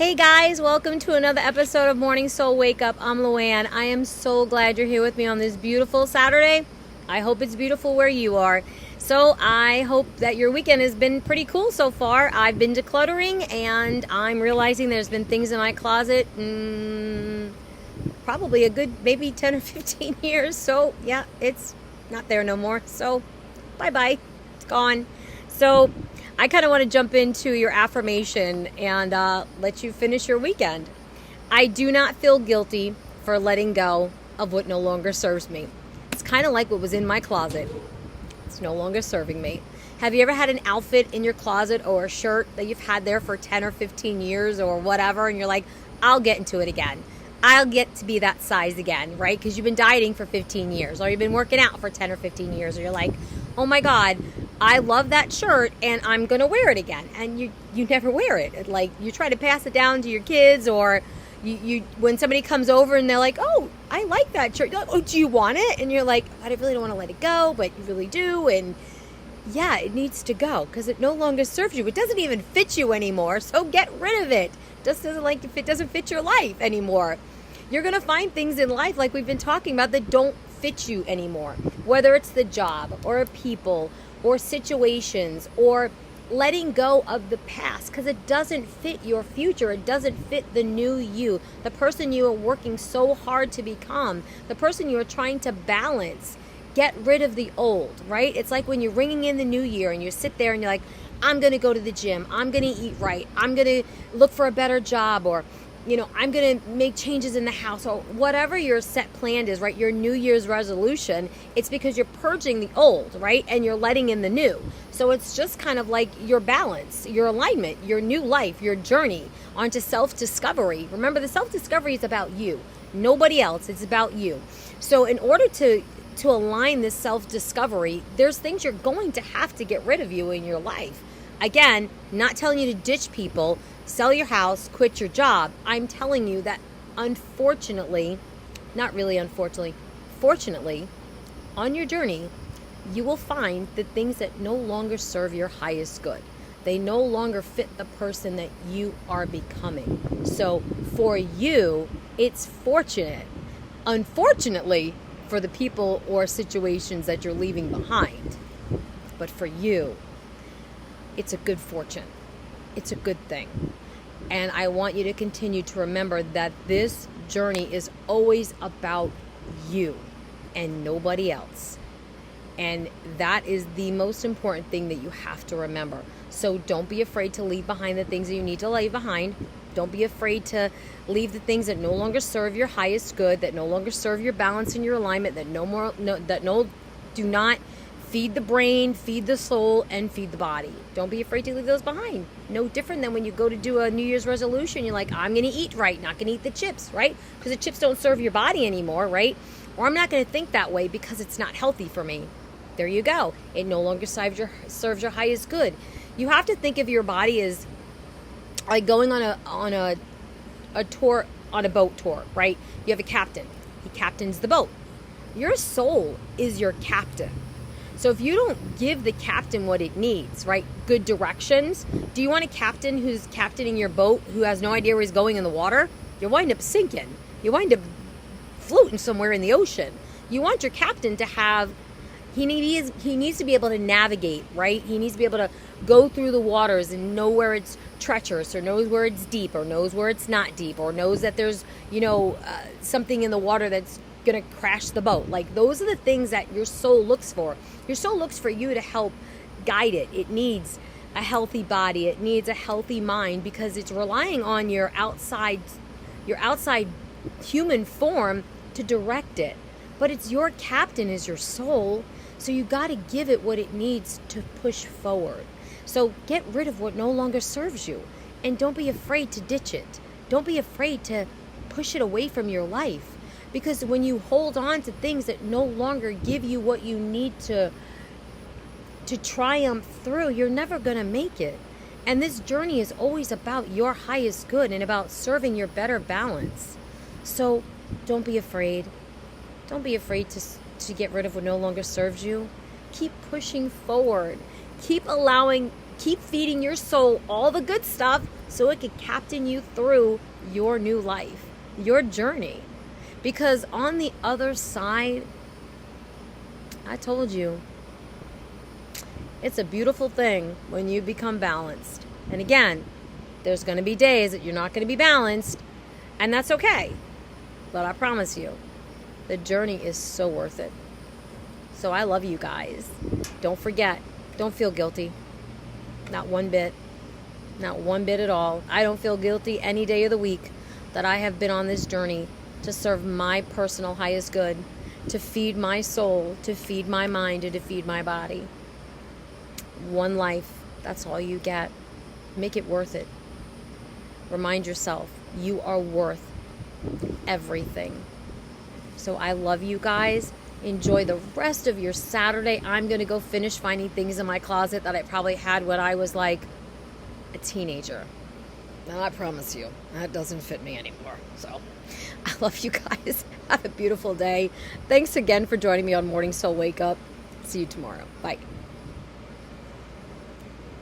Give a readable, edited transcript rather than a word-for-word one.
Hey guys, welcome to another episode of Morning Soul Wake Up. I'm Luann. I am so glad you're here with me on this beautiful Saturday. I hope it's beautiful where you are. So I hope that your weekend has been pretty cool so far. I've been decluttering and I'm realizing there's been things in my closet probably a good maybe 10 or 15 years. So yeah, it's not there no more. So bye-bye. It's gone. So I kind of want to jump into your affirmation and let you finish your weekend. I do not feel guilty for letting go of what no longer serves me. It's kind of like what was in my closet. It's no longer serving me. Have you ever had an outfit in your closet or a shirt that you've had there for 10 or 15 years or whatever, and you're like, I'll get into it again. I'll get to be that size again, right? Because you've been dieting for 15 years or you've been working out for 10 or 15 years, or you're like, oh my God, I love that shirt and I'm going to wear it again. And you never wear it. Like you try to pass it down to your kids, or you when somebody comes over and they're like, oh, I like that shirt. You're like, oh, do you want it? And you're like, I really don't want to let it go, but you really do. And yeah, it needs to go because it no longer serves you. It doesn't even fit you anymore. So get rid of it. Just doesn't like if it doesn't fit your life anymore. You're going to find things in life like we've been talking about that don't fit you anymore. Whether it's the job or people or situations or letting go of the past because it doesn't fit your future. It doesn't fit the new you, the person you are working so hard to become, the person you are trying to balance. Get rid of the old, right? It's like when you're ringing in the new year and you sit there and you're like, I'm going to go to the gym. I'm going to eat right. I'm going to look for a better job, or I'm going to make changes in the house, or whatever your set plan is, right? Your New Year's resolution, it's because you're purging the old, right? And you're letting in the new. So it's just kind of like your balance, your alignment, your new life, your journey onto self-discovery. Remember, the self-discovery is about you, nobody else. It's about you. So in order to align this self-discovery, there's things you're going to have to get rid of you in your life. Again, not telling you to ditch people, sell your house, quit your job. I'm telling you that unfortunately, not really unfortunately, fortunately, on your journey, you will find the things that no longer serve your highest good. They no longer fit the person that you are becoming. So for you, it's fortunate. Unfortunately, for the people or situations that you're leaving behind. But for you, it's a good fortune. It's a good thing. And I want you to continue to remember that this journey is always about you and nobody else. And that is the most important thing that you have to remember. So don't be afraid to leave behind the things that you need to leave behind. Don't be afraid to leave the things that no longer serve your highest good, that no longer serve your balance and your alignment, do not feed the brain, feed the soul, and feed the body. Don't be afraid to leave those behind. No different than when you go to do a New Year's resolution. You're like, I'm going to eat right, not going to eat the chips, right? Because the chips don't serve your body anymore, right? Or I'm not going to think that way because it's not healthy for me. There you go. It no longer serves your highest good. You have to think of your body as like going on a tour, on a boat tour, right? You have a captain. He captains the boat. Your soul is your captain. So if you don't give the captain what it needs, right? Good directions. Do you want a captain who's captaining your boat who has no idea where he's going in the water? You'll wind up sinking. You wind up floating somewhere in the ocean. You want your captain to have, he needs to be able to navigate, right? He needs to be able to go through the waters and know where it's treacherous, or knows where it's deep, or knows where it's not deep, or knows that there's, something in the water that's going to crash the boat. Like, those are the things that your soul looks for. Your soul looks for you to help guide it. It needs a healthy body. It needs a healthy mind because it's relying on your outside human form to direct it. But it's your captain is your soul. So you got to give it what it needs to push forward. So get rid of what no longer serves you. And don't be afraid to ditch it. Don't be afraid to push it away from your life. Because when you hold on to things that no longer give you what you need to triumph through, you're never going to make it. And this journey is always about your highest good and about serving your better balance. So don't be afraid. Don't be afraid to get rid of what no longer serves you. Keep pushing forward. Keep feeding your soul all the good stuff so it can captain you through your new life, your journey. Because on the other side, I told you, it's a beautiful thing when you become balanced. And again, there's going to be days that you're not going to be balanced, and that's okay. But I promise you, the journey is so worth it. So I love you guys. Don't forget, don't feel guilty. Not one bit. Not one bit at all. I don't feel guilty any day of the week that I have been on this journey to serve my personal highest good, to feed my soul, to feed my mind, and to feed my body. One life, that's all you get. Make it worth it. Remind yourself, you are worth everything. So I love you guys. Enjoy the rest of your Saturday. I'm going to go finish finding things in my closet that I probably had when I was like a teenager. Now I promise you, that doesn't fit me anymore. So I love you guys. Have a beautiful day. Thanks again for joining me on Morning Soul Wake Up. See you tomorrow. Bye.